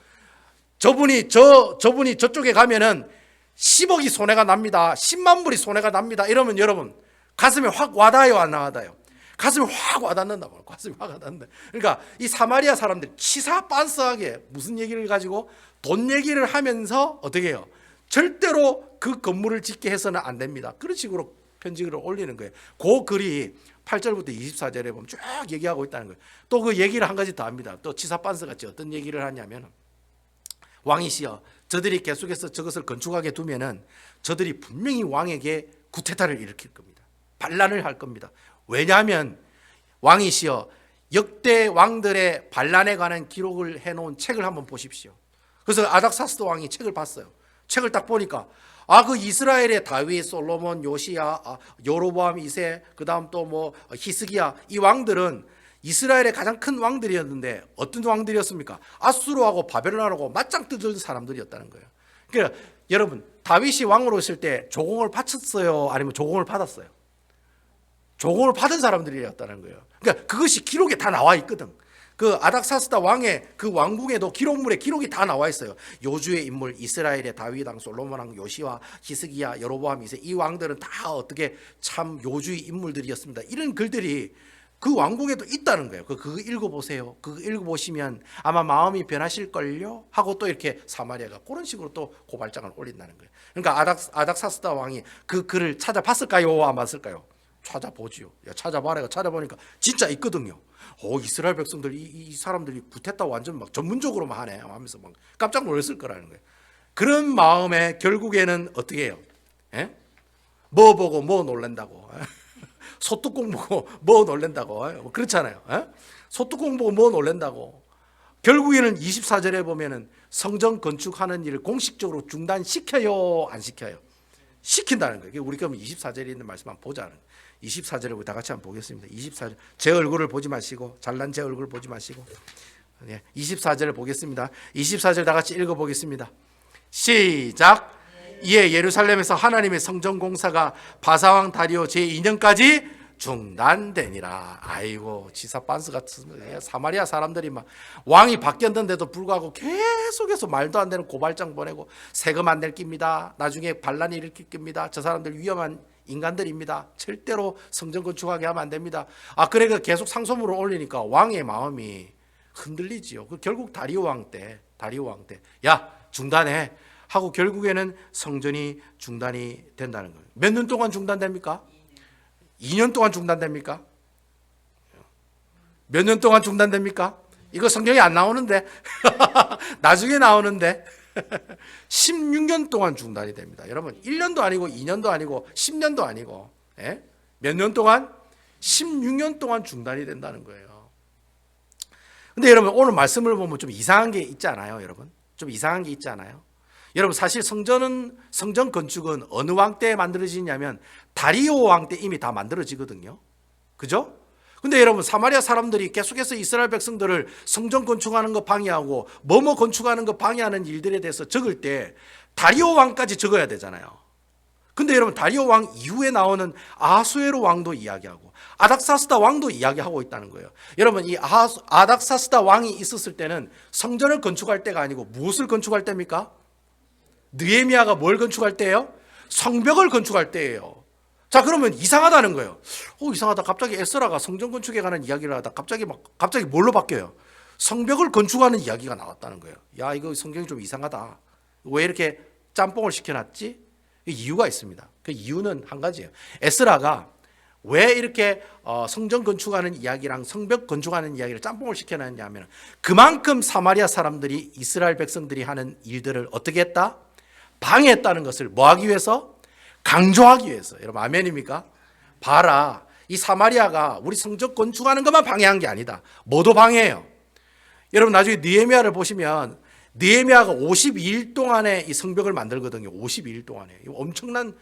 저분이 저쪽에 가면은 10억이 손해가 납니다. 10만 불이 손해가 납니다. 이러면 여러분 가슴에 확 와닿아요, 안 와닿아요? 가슴이 확 와닿는다. 가슴이 확 와닿는다. 그러니까 이 사마리아 사람들 치사빤스하게 무슨 얘기를 가지고 돈 얘기를 하면서 어떻게 해요? 절대로 그 건물을 짓게 해서는 안 됩니다. 그런 식으로 편지글을 올리는 거예요. 그 글이 8절부터 24절에 보면 쭉 얘기하고 있다는 거예요. 또 그 얘기를 한 가지 더 합니다. 또 치사빤스 같이 어떤 얘기를 하냐면, 왕이시여 저들이 계속해서 저것을 건축하게 두면은 저들이 분명히 왕에게 구테타를 일으킬 겁니다. 반란을 할 겁니다. 왜냐하면 왕이시여 역대 왕들의 반란에 관한 기록을 해놓은 책을 한번 보십시오. 그래서 아닥사스도 왕이 책을 봤어요. 책을 딱 보니까 그 이스라엘의 다윗, 솔로몬, 요시야, 여로보암 2세, 그 다음 또 히스기야, 이 왕들은 이스라엘의 가장 큰 왕들이었는데 어떤 왕들이었습니까? 아수르하고 바벨론하고 맞짱 뜨던 사람들이었다는 거예요. 그러니까 여러분 다윗이 왕으로 있을 때 조공을 바쳤어요? 아니면 조공을 받았어요? 조공을 받은 사람들이었다는 거예요. 그러니까 그것이 기록에 다 나와 있거든. 그 아닥사스다 왕의 그 왕궁에도 기록물에 기록이 다 나와 있어요. 요주의 인물, 이스라엘의 다윗 왕, 솔로몬 왕, 요시와, 히스기야, 여로보암 2세, 이 왕들은 다 어떻게 참 요주의 인물들이었습니다. 이런 글들이 그 왕궁에도 있다는 거예요. 그거 읽어보세요. 그거 읽어보시면 아마 마음이 변하실걸요? 하고 또 이렇게 사마리아가 그런 식으로 또 고발장을 올린다는 거예요. 그러니까 아닥사스다 왕이 그 글을 찾아봤을까요? 안 봤을까요? 찾아보지요. 찾아봐라. 찾아보니까 진짜 있거든요. 이스라엘 백성들 이 사람들이 구테타 완전 막 전문적으로만 하네 하면서 막 깜짝 놀랐을 거라는 거예요. 그런 마음에 결국에는 어떻게 해요? 뭐 보고 뭐 놀란다고? 소뚜껑 보고 뭐 놀란다고? 그렇잖아요. 소뚜껑 보고 뭐 놀란다고? 결국에는 24절에 보면은 성전 건축하는 일을 공식적으로 중단시켜요, 안 시켜요? 시킨다는 거예요. 우리 그럼 24절에 있는 말씀 한번 보자는 거예요. 24절을 우리 다 같이 한번 보겠습니다. 24절 제 얼굴을 보지 마시고, 잘난 제 얼굴을 보지 마시고 24절을 보겠습니다. 24절 다 같이 읽어보겠습니다. 시작. 이에 예루살렘에서 하나님의 성전 공사가 바사왕 다리오 제2년까지 중단되니라. 아이고, 지사 빤스 같은 사마리아 사람들이 막 왕이 바뀌었는데도 불구하고 계속해서 말도 안 되는 고발장 보내고 세금 안 낼 깁니다. 나중에 반란이 일으킬 겁니다. 저 사람들 위험한 인간들입니다. 절대로 성전 건축하게 하면 안 됩니다. 그러니까 계속 상소문을 올리니까 왕의 마음이 흔들리지요. 결국 다리오 왕 때 야, 중단해 하고 결국에는 성전이 중단이 된다는 거예요. 몇 년 동안 중단됩니까? 2년 동안 중단됩니까? 몇 년 동안 중단됩니까? 이거 성경에 안 나오는데 나중에 나오는데 16년 동안 중단이 됩니다. 여러분 1년도 아니고 2년도 아니고 10년도 아니고 몇 년 동안? 16년 동안 중단이 된다는 거예요. 근데 여러분 오늘 말씀을 보면 좀 이상한 게 있지 않아요? 여러분 좀 이상한 게 있지 않아요? 여러분 사실 성전 건축은 어느 왕 때 만들어지냐면 다리오 왕 때 이미 다 만들어지거든요. 그죠? 근데 여러분 사마리아 사람들이 계속해서 이스라엘 백성들을 성전 건축하는 거 방해하고 뭐뭐 건축하는 거 방해하는 일들에 대해서 적을 때 다리오 왕까지 적어야 되잖아요. 근데 여러분 다리오 왕 이후에 나오는 아하수에로 왕도 이야기하고 아닥사스다 왕도 이야기하고 있다는 거예요. 여러분 이 아닥사스다 왕이 있었을 때는 성전을 건축할 때가 아니고 무엇을 건축할 때입니까? 느헤미야가 뭘 건축할 때예요? 성벽을 건축할 때예요. 자, 그러면 이상하다는 거예요. 이상하다. 갑자기 에스라가 성전 건축에 관한 이야기를 하다 갑자기 뭘로 바뀌어요? 성벽을 건축하는 이야기가 나왔다는 거예요. 야, 이거 성경이 좀 이상하다. 왜 이렇게 짬뽕을 시켜놨지? 이유가 있습니다. 그 이유는 한 가지예요. 에스라가 왜 이렇게 성전 건축하는 이야기랑 성벽 건축하는 이야기를 짬뽕을 시켜놨냐면 그만큼 사마리아 사람들이 이스라엘 백성들이 하는 일들을 어떻게 했다? 방해했다는 것을 뭐 하기 위해서? 강조하기 위해서. 여러분 아멘입니까? 봐라, 이 사마리아가 우리 성전 건축하는 것만 방해한 게 아니다. 뭐도 방해해요. 여러분 나중에 느헤미야를 보시면 느헤미야가 52일 동안에 이 성벽을 만들거든요. 52일 동안에. 엄청난,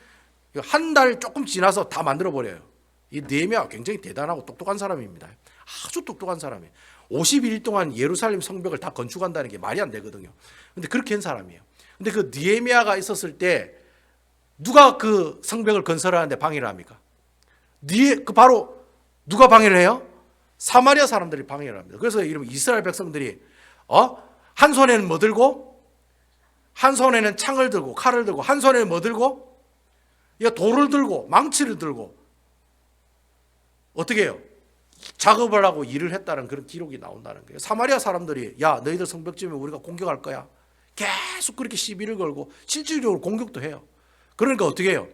한 달 조금 지나서 다 만들어 버려요. 이 느헤미야가 굉장히 대단하고 똑똑한 사람입니다. 아주 똑똑한 사람이에요. 52일 동안 예루살렘 성벽을 다 건축한다는 게 말이 안 되거든요. 근데 그렇게 한 사람이에요. 근데 그 느헤미야가 있었을 때 누가 그 성벽을 건설하는데 방해를 합니까? 바로 누가 방해를 해요? 사마리아 사람들이 방해를 합니다. 그래서 이러면 이스라엘 백성들이 한 손에는 뭐 들고? 한 손에는 창을 들고 칼을 들고 한 손에는 뭐 들고? 돌을 들고 망치를 들고 어떻게 해요? 작업을 하고 일을 했다는 그런 기록이 나온다는 거예요. 사마리아 사람들이 야, 너희들 성벽 지으면 우리가 공격할 거야. 계속 그렇게 시비를 걸고 실질적으로 공격도 해요. 그러니까 어떻게 해요?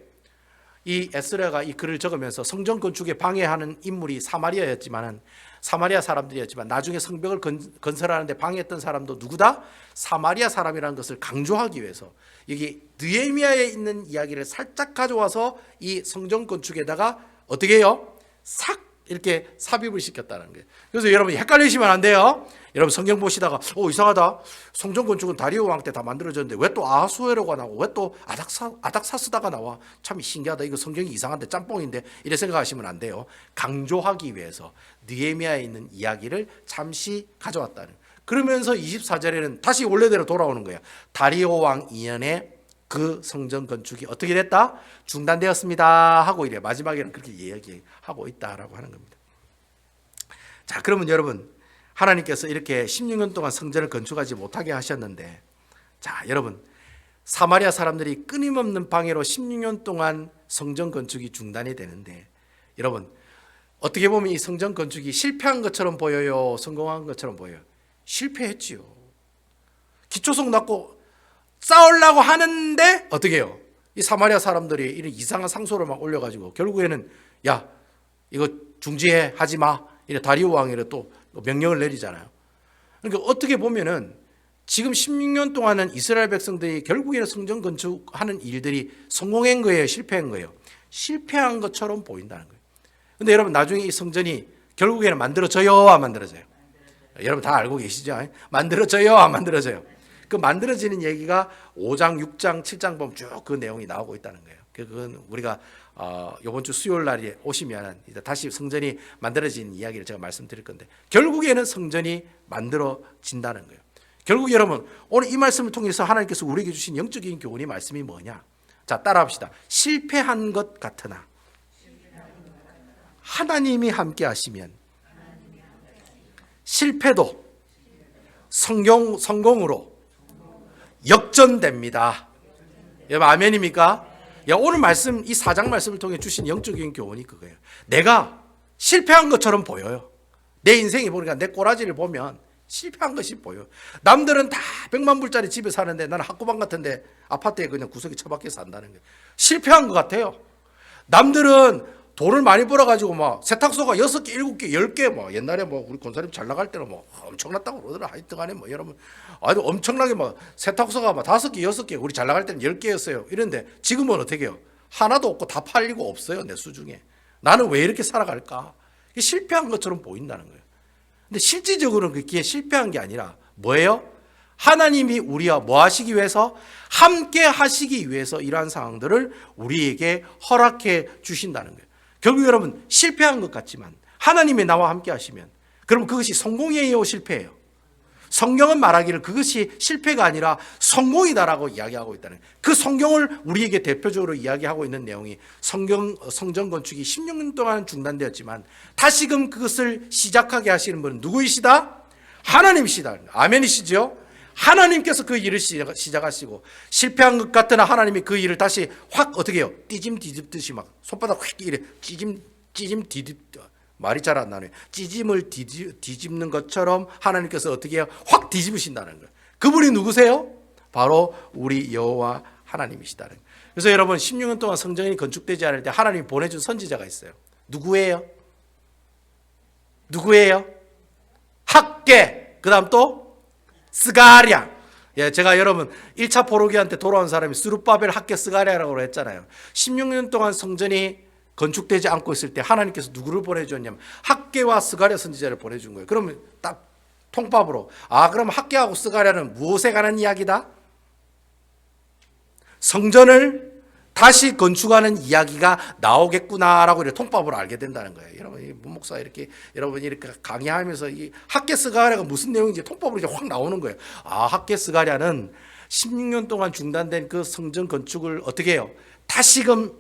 이 에스라가 이 글을 적으면서 성전 건축에 방해하는 인물이 사마리아 사람들이었지만 나중에 성벽을 건설하는데 방해했던 사람도 누구다? 사마리아 사람이라는 것을 강조하기 위해서 여기 느헤미야에 있는 이야기를 살짝 가져와서 이 성전 건축에다가 어떻게 해요? 싹 이렇게 삽입을 시켰다는 거예요. 그래서 여러분 헷갈리시면 안 돼요. 여러분 성경 보시다가 이상하다. 성전 건축은 다리오 왕 때 다 만들어졌는데 왜 또 아하수에로가 나오고 왜 또 아닥사스다가 나와? 참 신기하다. 이거 성경이 이상한데 짬뽕인데 이래 생각하시면 안 돼요. 강조하기 위해서 느헤미야에 있는 이야기를 잠시 가져왔다는 거예요. 그러면서 24절에는 다시 원래대로 돌아오는 거예요. 다리오 왕 2년에 그 성전 건축이 어떻게 됐다? 중단되었습니다 하고 이래 마지막에는 그렇게 이야기하고 있다라고 하는 겁니다. 자, 그러면 여러분 하나님께서 이렇게 16년 동안 성전을 건축하지 못하게 하셨는데, 자 여러분 사마리아 사람들이 끊임없는 방해로 16년 동안 성전 건축이 중단이 되는데, 여러분 어떻게 보면 이 성전 건축이 실패한 것처럼 보여요? 성공한 것처럼 보여요? 실패했지요. 기초성 낳고 싸우려고 하는데 어떻게 해요? 이 사마리아 사람들이 이런 이상한 상소를 막 올려가지고 결국에는 야, 이거 중지해, 하지 마, 이래 다리오 왕이 또 명령을 내리잖아요. 그러니까 어떻게 보면은 지금 16년 동안은 이스라엘 백성들이 결국에는 성전 건축하는 일들이 성공한 거예요, 실패한 거예요? 실패한 것처럼 보인다는 거예요. 근데 여러분 나중에 이 성전이 결국에는 만들어져요, 안 만들어져요? 여러분 다 알고 계시죠? 만들어져요, 안 만들어져요? 그 만들어지는 얘기가 5장, 6장, 7장 보면 쭉 그 내용이 나오고 있다는 거예요. 그건 우리가 이번 주 수요일 날에 오시면 이제 다시 성전이 만들어진 이야기를 제가 말씀드릴 건데, 결국에는 성전이 만들어진다는 거예요. 결국 여러분 오늘 이 말씀을 통해서 하나님께서 우리에게 주신 영적인 교훈이 말씀이 뭐냐? 자, 따라합시다. 실패한 것 같으나 하나님이 함께 하시면 실패도 성공으로 역전됩니다. 여러분 아멘입니까? 야, 오늘 말씀, 이 4장 말씀을 통해 주신 영적인 교훈이 그거예요. 내가 실패한 것처럼 보여요. 내 인생이 보니까 내 꼬라지를 보면 실패한 것이 보여. 남들은 다 100만 불짜리 집에 사는데 나는 학구방 같은데 아파트에 그냥 구석에 처박혀 산다는 거예요. 실패한 것 같아요. 남들은 돈을 많이 벌어가지고 막 세탁소가 6개, 7개, 10개 뭐 옛날에 뭐 우리 권사님 잘 나갈 때는 뭐 엄청났다고 그러더라. 하여튼간에 뭐 여러분 아주 엄청나게 막 세탁소가 막 5개, 6개 우리 잘 나갈 때는 10개였어요. 이런데 지금은 어떻게 해요? 하나도 없고 다 팔리고 없어요. 내 수중에. 나는 왜 이렇게 살아갈까? 실패한 것처럼 보인다는 거예요. 근데 실질적으로는 그게 실패한 게 아니라 뭐예요? 하나님이 우리와 뭐 하시기 위해서? 함께 하시기 위해서 이러한 상황들을 우리에게 허락해 주신다는 거예요. 결국 여러분 실패한 것 같지만 하나님이 나와 함께 하시면 그럼 그것이 성공이에요, 실패예요? 성경은 말하기를 그것이 실패가 아니라 성공이다라고 이야기하고 있다는 거예요. 그 성경을 우리에게 대표적으로 이야기하고 있는 내용이 성전 건축이 16년 동안 중단되었지만 다시금 그것을 시작하게 하시는 분은 누구이시다? 하나님이시다. 아멘이시죠? 하나님께서 그 일을 시작하시고 실패한 것 같으나 하나님이 그 일을 다시 확 어떻게 해요? 찌짐 뒤집듯이 막 손바닥 휙 이래 찌짐 뒤집 말이 잘 안 나네요. 찌짐을 뒤집는 것처럼 하나님께서 어떻게 해요? 확 뒤집으신다는 거예요. 그분이 누구세요? 바로 우리 여호와 하나님이시다는 거예요. 그래서 여러분 16년 동안 성전이 건축되지 않을 때 하나님이 보내준 선지자가 있어요. 누구예요? 학개. 그 다음 또 스가랴. 예, 제가 여러분 1차 포로기한 때 돌아온 사람이 스룹바벨 학개 스가랴라고 했잖아요. 16년 동안 성전이 건축되지 않고 있을 때 하나님께서 누구를 보내주었냐면 학개와 스가랴 선지자를 보내준 거예요. 그러면 딱 통밥으로 그럼 학개하고 스가랴는 무엇에 관한 이야기다? 성전을 다시 건축하는 이야기가 나오겠구나라고 이렇게 통밥으로 알게 된다는 거예요. 여러분 문 목사 여러분이 이렇게 강의하면서 이 학개 스가랴가 무슨 내용인지 통밥으로 이제 확 나오는 거예요. 학개 스가랴는 16년 동안 중단된 그 성전 건축을 어떻게 해요? 다시금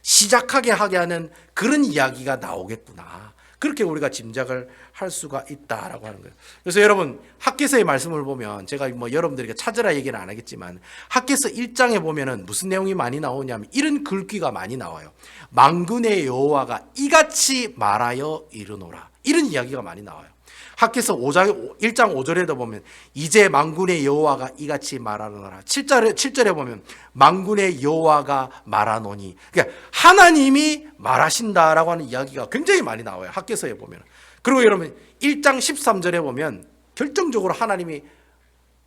시작하게 하게 하는 그런 이야기가 나오겠구나. 그렇게 우리가 짐작을 할 수가 있다라고 하는 거예요. 그래서 여러분 학개서의 말씀을 보면 제가 뭐 여러분들에게 찾으라 얘기는 안 하겠지만 학개서 1장에 보면은 무슨 내용이 많이 나오냐면 이런 글귀가 많이 나와요. 만군의 여호와가 이같이 말하여 이르노라. 이런 이야기가 많이 나와요. 학개서 1장 5절에도 보면 이제 만군의 여호와가 이같이 말하노라. 7절에 보면 만군의 여호와가 말하노니. 그러니까 하나님이 말하신다라고 하는 이야기가 굉장히 많이 나와요. 학개서에 보면. 그리고 여러분 1장 13절에 보면 결정적으로 하나님이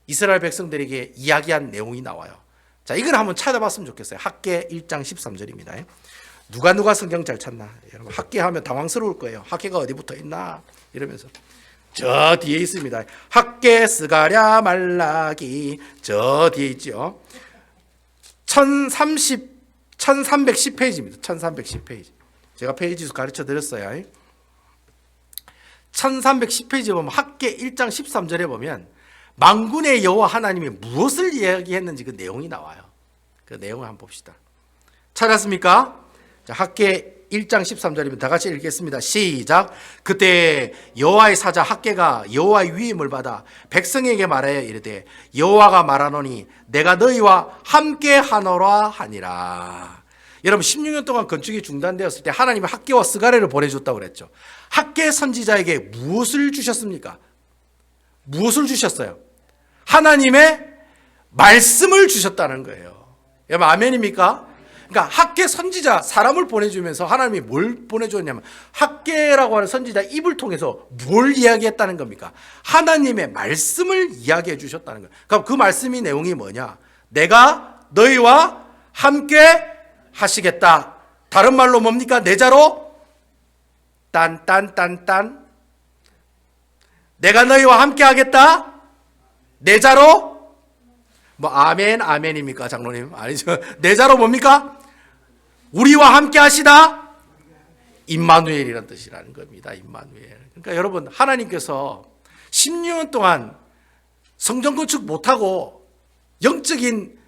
이스라엘 백성들에게 이야기한 내용이 나와요. 자, 이걸 한번 찾아봤으면 좋겠어요. 학개 1장 13절입니다. 누가 성경 잘 찾나? 여러분 학개하면 당황스러울 거예요. 학개가 어디 붙어 있나? 이러면서. 저 뒤에 있습니다. 학개 스가랴 말라기 저 뒤에 있죠. 1310페이지입니다. 1310페이지. 제가 페이지 수 가르쳐 드렸어요. 1310페이지에 보면 학개 1장 13절에 보면 만군의 여호와 하나님이 무엇을 이야기했는지 그 내용이 나와요. 그 내용을 한번 봅시다. 찾았습니까? 자, 학개 1장 13절이면 다 같이 읽겠습니다. 시작. 그때 여호와의 사자 학개가 여호와의 위임을 받아 백성에게 말하여 이르되 여호와가 말하노니 내가 너희와 함께 하노라 하니라. 여러분 16년 동안 건축이 중단되었을 때 하나님이 학개와 스가랴를 보내줬다고 그랬죠. 학개 선지자에게 무엇을 주셨습니까? 무엇을 주셨어요? 하나님의 말씀을 주셨다는 거예요. 여러분 아멘입니까? 그러니까 학개 선지자 사람을 보내주면서 하나님이 뭘 보내줬냐면 학개라고 하는 선지자 입을 통해서 뭘 이야기했다는 겁니까? 하나님의 말씀을 이야기해 주셨다는 거예요. 그럼 그 말씀이 내용이 뭐냐? 내가 너희와 함께 하시겠다. 다른 말로 뭡니까? 내 자로 딴 내가 너희와 함께 하겠다. 내 자로 뭐 아멘입니까 장로님? 아니죠. 내 자로 뭡니까? 우리와 함께 하시다. 임마누엘이라는 뜻이라는 겁니다. 임마누엘. 그러니까 여러분 하나님께서 16년 동안 성전 건축 못하고 영적인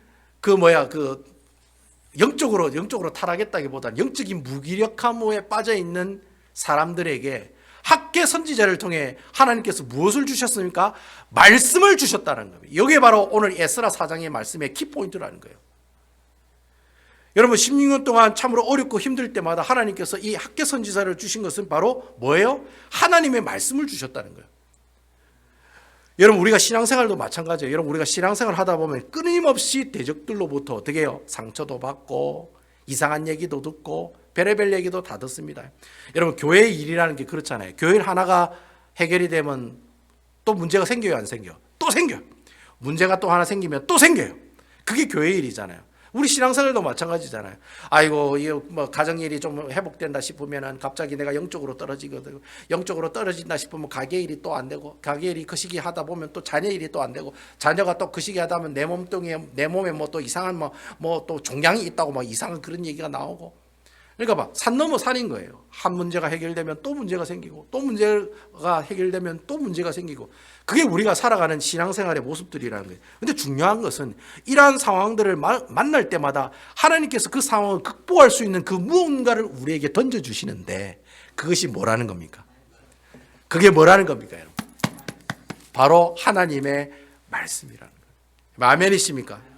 영적으로 타락했다기보다는 영적인 무기력함에 빠져 있는 사람들에게 학계 선지자를 통해 하나님께서 무엇을 주셨습니까? 말씀을 주셨다는 겁니다. 이게 바로 오늘 에스라 4장의 말씀의 키포인트라는 거예요. 여러분 16년 동안 참으로 어렵고 힘들 때마다 하나님께서 이 학계 선지자를 주신 것은 바로 뭐예요? 하나님의 말씀을 주셨다는 거예요. 여러분 우리가 신앙생활도 마찬가지예요. 여러분 우리가 신앙생활 하다 보면 끊임없이 대적들로부터 어떻게 해요? 상처도 받고 이상한 얘기도 듣고 별의별 얘기도 다 듣습니다. 여러분 교회의 일이라는 게 그렇잖아요. 교회 하나가 해결이 되면 또 문제가 생겨요, 안 생겨? 또 생겨요. 문제가 또 하나 생기면 또 생겨요. 그게 교회 일이잖아요. 우리 신앙생활도 마찬가지잖아요. 아이고, 이거 가정일이 좀 회복된다 싶으면은 갑자기 내가 영적으로 떨어지거든. 영적으로 떨어진다 싶으면 가게 일이 또 안 되고, 가게 일이 그 시기 하다 보면 또 자녀 일이 또 안 되고, 자녀가 또 그 시기 하다 보면 내 몸에 뭐 또 이상한 또 종양이 있다고 막 이상한 그런 얘기가 나오고. 그러니까 산 넘어 산인 거예요. 한 문제가 해결되면 또 문제가 생기고, 또 문제가 해결되면 또 문제가 생기고. 그게 우리가 살아가는 신앙생활의 모습들이라는 거예요. 근데 중요한 것은 이러한 상황들을 만날 때마다 하나님께서 그 상황을 극복할 수 있는 그 무언가를 우리에게 던져주시는데 그것이 뭐라는 겁니까? 그게 뭐라는 겁니까, 여러분? 바로 하나님의 말씀이라는 거예요. 아멘이십니까?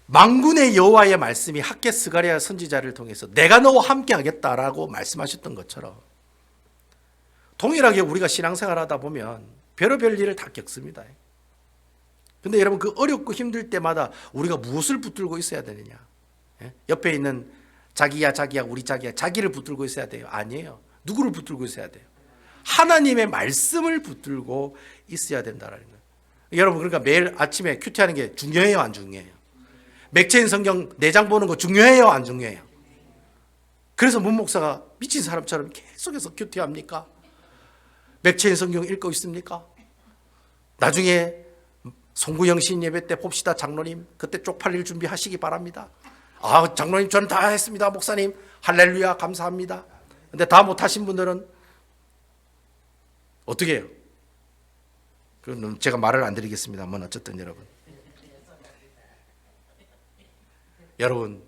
만군의 여호와의 말씀이 학개 스가랴 선지자를 통해서 내가 너와 함께 하겠다라고 말씀하셨던 것처럼 동일하게 우리가 신앙생활 하다 보면 별의별 일을 다 겪습니다. 근데 여러분 그 어렵고 힘들 때마다 우리가 무엇을 붙들고 있어야 되느냐? 옆에 있는 자기야 우리 자기를 붙들고 있어야 돼요? 아니에요. 누구를 붙들고 있어야 돼요? 하나님의 말씀을 붙들고 있어야 된다는 거예요. 여러분 그러니까 매일 아침에 큐티하는 게 중요해요, 안 중요해요? 맥체인 성경 4장 보는 거 중요해요, 안 중요해요? 그래서 문 목사가 미친 사람처럼 계속해서 큐티합니까? 맥체인 성경 읽고 있습니까? 나중에 송구영신 예배 때 봅시다, 장로님. 그때 쪽팔릴 준비하시기 바랍니다. 아, 장로님 저는 다 했습니다, 목사님. 할렐루야, 감사합니다. 근데 다 못하신 분들은 어떻게 해요? 그럼 제가 말을 안 드리겠습니다만 어쨌든 여러분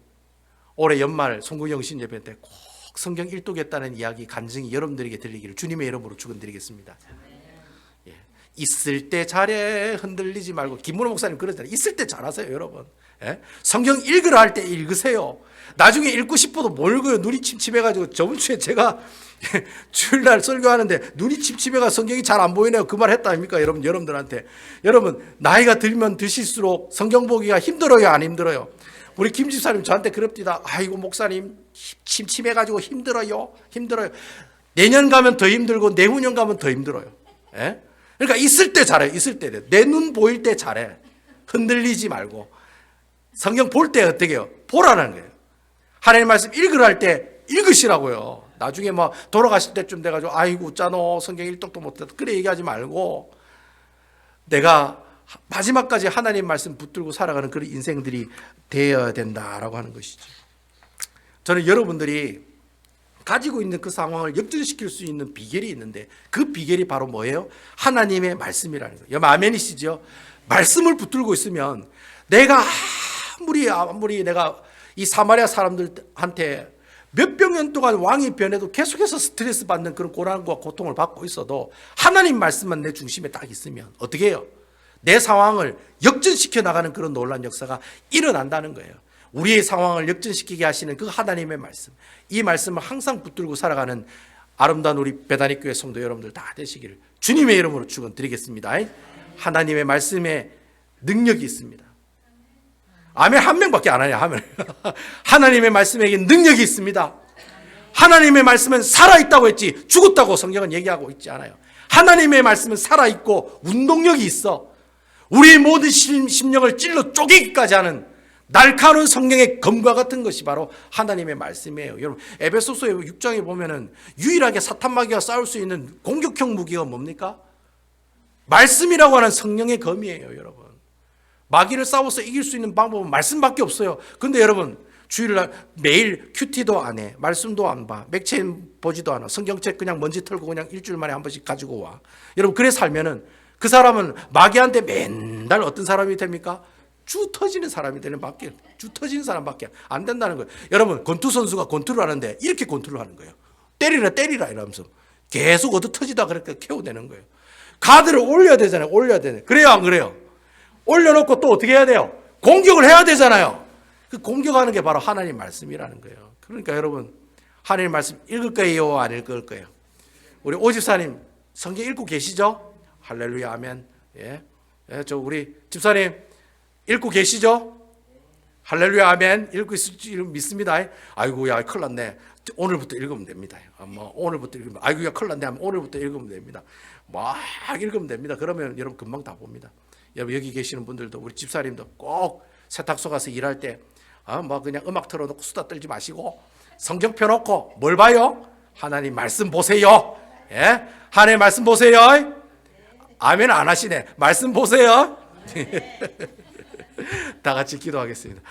올해 연말 송구영신 예배 때 꼭 성경 일독했다는 이야기 간증이 여러분들에게 들리기를 주님의 이름으로 축원드리겠습니다. 예. 있을 때 잘해, 흔들리지 말고. 김문호 목사님 그러잖아요. 있을 때 잘하세요, 여러분. 예? 성경 읽으라 할 때 읽으세요. 나중에 읽고 싶어도 뭘 읽어요. 눈이 침침해가지고 저번 주에 제가 주일날 설교하는데 눈이 침침해가 성경이 잘 안 보이네요. 그 말 했다 아닙니까? 여러분들한테. 여러분 나이가 들면 드실수록 성경 보기가 힘들어요, 안 힘들어요? 우리 김 집사님 저한테 그럽니다. 아이고 목사님 침침해가지고 힘들어요. 내년 가면 더 힘들고 내후년 가면 더 힘들어요. 예? 그러니까 있을 때 잘해. 있을 때. 내 눈 보일 때 잘해. 흔들리지 말고. 성경 볼 때 어떻게 해요? 보라는 거예요. 하나님 말씀 읽으라 할 때 읽으시라고요. 나중에 돌아가실 때쯤 돼가지고 아이고 웃자노 성경 일독도 못했다. 그래 얘기하지 말고 내가 마지막까지 하나님 말씀 붙들고 살아가는 그런 인생들이 되어야 된다라고 하는 것이죠. 저는 여러분들이 가지고 있는 그 상황을 역전시킬 수 있는 비결이 있는데 그 비결이 바로 뭐예요? 하나님의 말씀이라는 거예요. 여러분 아멘이시죠? 말씀을 붙들고 있으면 내가 아무리 내가 이 사마리아 사람들한테 몇백 년 동안 왕이 변해도 계속해서 스트레스 받는 그런 고난과 고통을 받고 있어도 하나님 말씀만 내 중심에 딱 있으면 어떻게 해요? 내 상황을 역전시켜 나가는 그런 놀라운 역사가 일어난다는 거예요. 우리의 상황을 역전시키게 하시는 그 하나님의 말씀, 이 말씀을 항상 붙들고 살아가는 아름다운 우리 베다니 교회 성도 여러분들 다 되시기를 주님의 이름으로 축원드리겠습니다. 하나님의 말씀에 능력이 있습니다. 아멘 한 명밖에 안 하냐 하면 하나님의 말씀에게 능력이 있습니다. 하나님의 말씀은 살아있다고 했지 죽었다고 성경은 얘기하고 있지 않아요. 하나님의 말씀은 살아있고 운동력이 있어. 우리의 모든 심령을 찔러 쪼개기까지 하는 날카로운 성경의 검과 같은 것이 바로 하나님의 말씀이에요. 여러분 에베소서 6장에 보면은 유일하게 사탄 마귀가 싸울 수 있는 공격형 무기가 뭡니까? 말씀이라고 하는 성령의 검이에요. 여러분 마귀를 싸워서 이길 수 있는 방법은 말씀밖에 없어요. 근데 여러분 주일날 매일 큐티도 안 해. 말씀도 안 봐. 맥체인 보지도 않아. 성경책 그냥 먼지 털고 그냥 일주일 만에 한 번씩 가지고 와. 여러분 그래 살면은 그 사람은 마귀한테 맨날 어떤 사람이 됩니까? 주 터지는 사람이 되는 밖에, 주 터지는 사람밖에 안 된다는 거예요. 여러분 권투 선수가 권투를 하는데 이렇게 권투를 하는 거예요. 때리라 때리라 이러면서 계속 얻어 터지다 그렇게 케어되는 거예요. 가드를 올려야 되잖아요. 올려야 되네. 그래요 안 그래요? 올려놓고 또 어떻게 해야 돼요? 공격을 해야 되잖아요. 그 공격하는 게 바로 하나님 말씀이라는 거예요. 그러니까 여러분 하나님 말씀 읽을 거예요? 안 읽을 거예요? 우리 오집사님 성경 읽고 계시죠? 할렐루야 아멘. 예, 저 우리 집사님 읽고 계시죠? 할렐루야 아멘. 읽고 있을 줄 믿습니다. 아이고야 큰일 났네. 오늘부터 읽으면 됩니다. 오늘부터 읽으면 아이고야 큰일 났네 하면 오늘부터 읽으면 됩니다. 막 읽으면 됩니다. 그러면 여러분 금방 다 봅니다. 여러분 여기 계시는 분들도 우리 집사님도 꼭 세탁소 가서 일할 때 그냥 음악 틀어놓고 수다 떨지 마시고 성경 펴놓고 뭘 봐요? 하나님 말씀 보세요. 예? 하나님 말씀 보세요. 아멘 안 하시네. 말씀 보세요. 다 같이 기도하겠습니다.